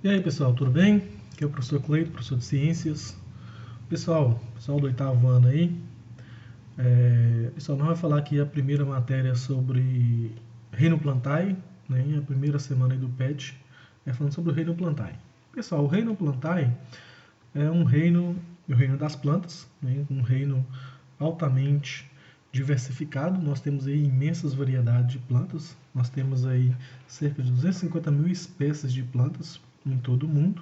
E aí pessoal, tudo bem? Aqui é o professor Cleito, professor de Ciências. Pessoal do oitavo ano aí, pessoal, nós vamos falar aqui a primeira matéria sobre Reino Plantae, né? A primeira semana aí do PET é falando sobre o Reino Plantae. Pessoal, o Reino Plantae é o reino das plantas, né? Um reino altamente diversificado. Nós temos aí imensas variedades de plantas. Nós temos aí cerca de 250 mil espécies de plantas em todo o mundo.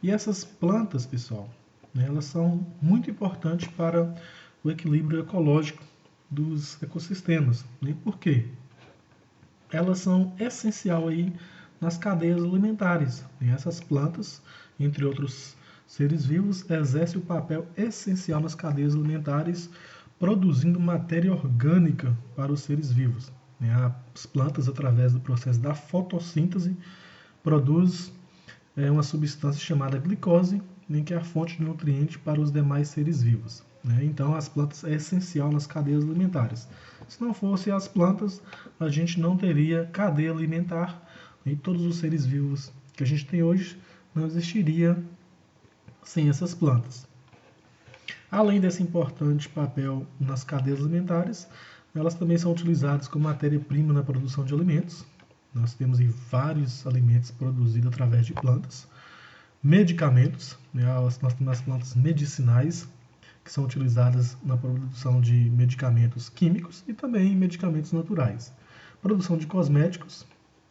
E essas plantas, pessoal, né, elas são muito importantes para o equilíbrio ecológico dos ecossistemas. Né? Por quê? Elas são essencial aí nas cadeias alimentares. E essas plantas, entre outros seres vivos, exercem o papel essencial nas cadeias alimentares, produzindo matéria orgânica para os seres vivos. As plantas, através do processo da fotossíntese, produzem uma substância chamada glicose, que é a fonte de nutriente para os demais seres vivos. Então, as plantas é essencial nas cadeias alimentares. Se não fossem as plantas, a gente não teria cadeia alimentar e todos os seres vivos que a gente tem hoje não existiria sem essas plantas. Além desse importante papel nas cadeias alimentares, elas também são utilizadas como matéria-prima na produção de alimentos. Nós temos vários alimentos produzidos através de plantas. Medicamentos, nós temos as plantas medicinais, que são utilizadas na produção de medicamentos químicos e também medicamentos naturais. Produção de cosméticos,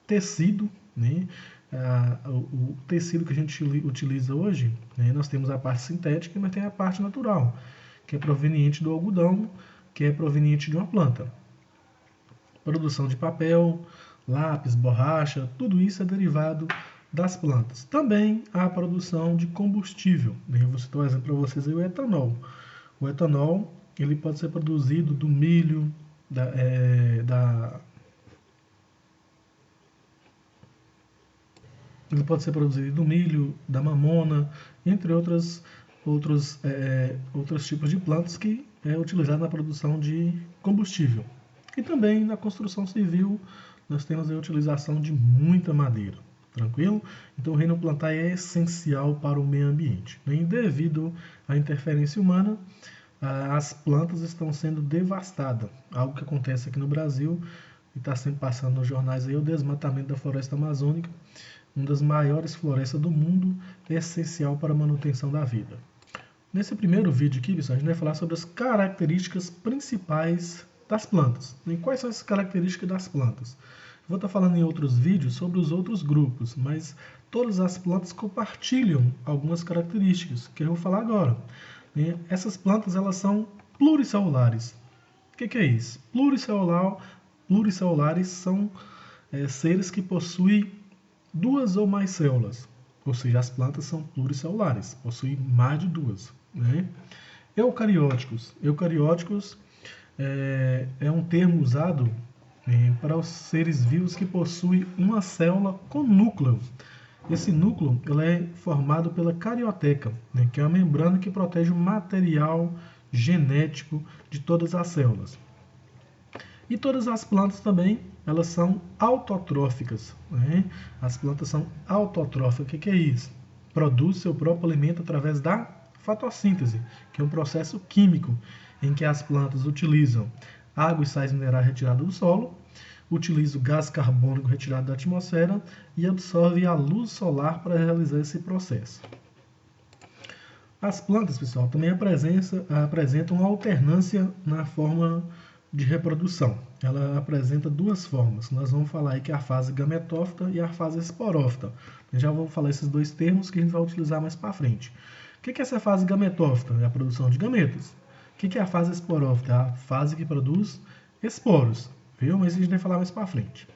tecido, né? O tecido que a gente utiliza hoje, né? Nós temos a parte sintética, mas tem a parte natural, que é proveniente do algodão, que é proveniente de uma planta. Produção de papel, lápis, borracha, tudo isso é derivado das plantas. Também há a produção de combustível. Eu vou citar um exemplo para vocês aí, o etanol. O etanol ele pode ser produzido do milho, ele pode ser produzido do milho, da mamona, entre outros tipos de plantas que é utilizado na produção de combustível. E também na construção civil nós temos a utilização de muita madeira. Tranquilo? Então o reino plantae é essencial para o meio ambiente. E devido à interferência humana, as plantas estão sendo devastadas. Algo que acontece aqui no Brasil e está sempre passando nos jornais aí, o desmatamento da floresta amazônica, uma das maiores florestas do mundo, é essencial para a manutenção da vida. Nesse primeiro vídeo aqui, pessoal, a gente vai falar sobre as características principais das plantas. E quais são as características das plantas? Vou estar falando em outros vídeos sobre os outros grupos, mas todas as plantas compartilham algumas características que eu vou falar agora. E essas plantas elas são pluricelulares. O que é isso? Pluricelulares são seres que possuem duas ou mais células, ou seja, as plantas são pluricelulares, possuem mais de duas. Né? Eucarióticos é um termo usado para os seres vivos que possuem uma célula com núcleo. Esse núcleo ele é formado pela carioteca, que é uma membrana que protege o material genético de todas as células. E todas as plantas também, elas são autotróficas. Né? As plantas são autotróficas. O que é isso? Produz seu próprio alimento através da fotossíntese, que é um processo químico em que as plantas utilizam água e sais minerais retirados do solo, utilizam gás carbônico retirado da atmosfera e absorvem a luz solar para realizar esse processo. As plantas, pessoal, também apresentam uma alternância na forma de reprodução. Ela apresenta duas formas. Nós vamos falar aí que é a fase gametófita e a fase esporófita. Eu já vou falar esses dois termos que a gente vai utilizar mais para frente. O que é essa fase gametófita? É a produção de gametas. O que é a fase esporófita? É a fase que produz esporos. Viu? Mas a gente vai falar mais para frente.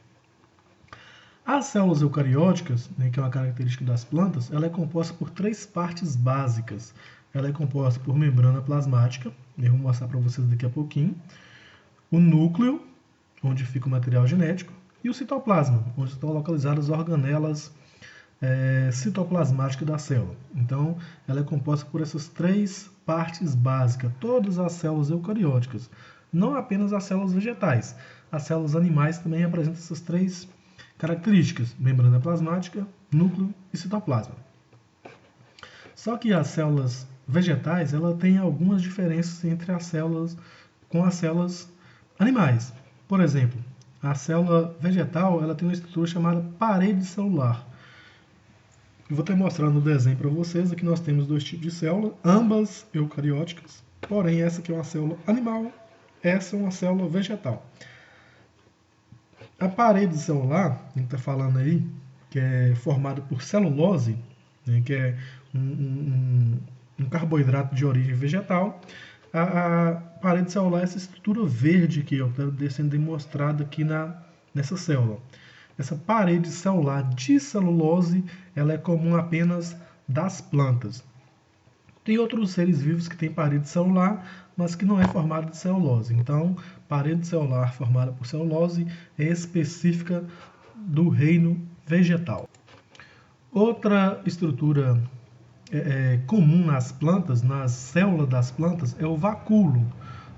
As células eucarióticas, que é uma característica das plantas, ela é composta por três partes básicas. Ela é composta por membrana plasmática, eu vou mostrar para vocês daqui a pouquinho, o núcleo, onde fica o material genético, e o citoplasma, onde estão localizadas as organelas citoplasmáticas da célula. Então, ela é composta por essas três partes básicas, todas as células eucarióticas, não apenas as células vegetais. As células animais também apresentam essas três Características: membrana plasmática, núcleo e citoplasma. Só que as células vegetais, ela tem algumas diferenças entre as células com as células animais. Por exemplo, a célula vegetal, ela tem uma estrutura chamada parede celular. Eu vou estar mostrando no desenho para vocês. Aqui nós temos dois tipos de célula, ambas eucarióticas, porém essa aqui é uma célula animal, essa é uma célula vegetal. A parede celular, a gente está falando aí, que é formada por celulose, né, que é um carboidrato de origem vegetal. A parede celular é essa estrutura verde aqui, está sendo demonstrada aqui nessa célula. Essa parede celular de celulose, ela é comum apenas das plantas. Tem outros seres vivos que têm parede celular, mas que não é formada de celulose. Então, parede celular formada por celulose é específica do reino vegetal. Outra estrutura comum nas plantas, nas células das plantas, é o vacúolo.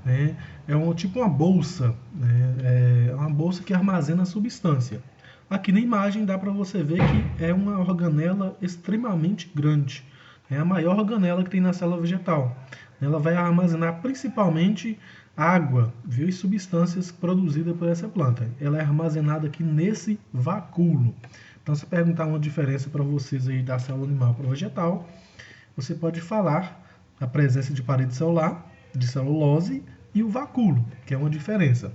Né? É tipo uma bolsa, né? É uma bolsa que armazena a substância. Aqui na imagem dá para você ver que é uma organela extremamente grande. É a maior organela que tem na célula vegetal. Ela vai armazenar principalmente água, viu, e substâncias produzidas por essa planta. Ela é armazenada aqui nesse vacúolo. Então, se perguntar uma diferença para vocês aí da célula animal para o vegetal, você pode falar a presença de parede celular, de celulose e o vacúolo, que é uma diferença.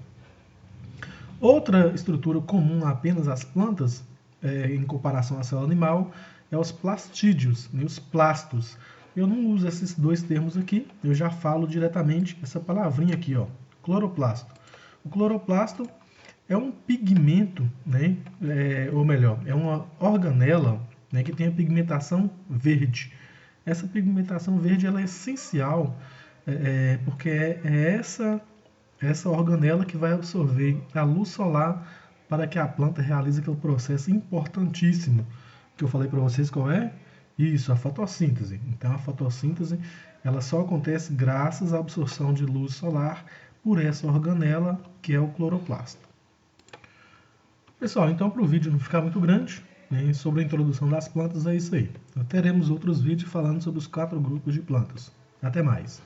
Outra estrutura comum a apenas às plantas, em comparação à célula animal, é os plastídeos, né, os plastos. Eu não uso esses dois termos aqui, eu já falo diretamente essa palavrinha aqui, ó, cloroplasto. O cloroplasto é um pigmento, né, ou melhor, é uma organela, né, que tem a pigmentação verde. Essa pigmentação verde ela é essencial, porque é essa organela que vai absorver a luz solar para que a planta realize aquele processo importantíssimo que eu falei para vocês. Qual é? Isso, a fotossíntese. Então a fotossíntese ela só acontece graças à absorção de luz solar por essa organela que é o cloroplasto. Pessoal, então para o vídeo não ficar muito grande, né, sobre a introdução das plantas é isso aí. Teremos outros vídeos falando sobre os 4 grupos de plantas. Até mais!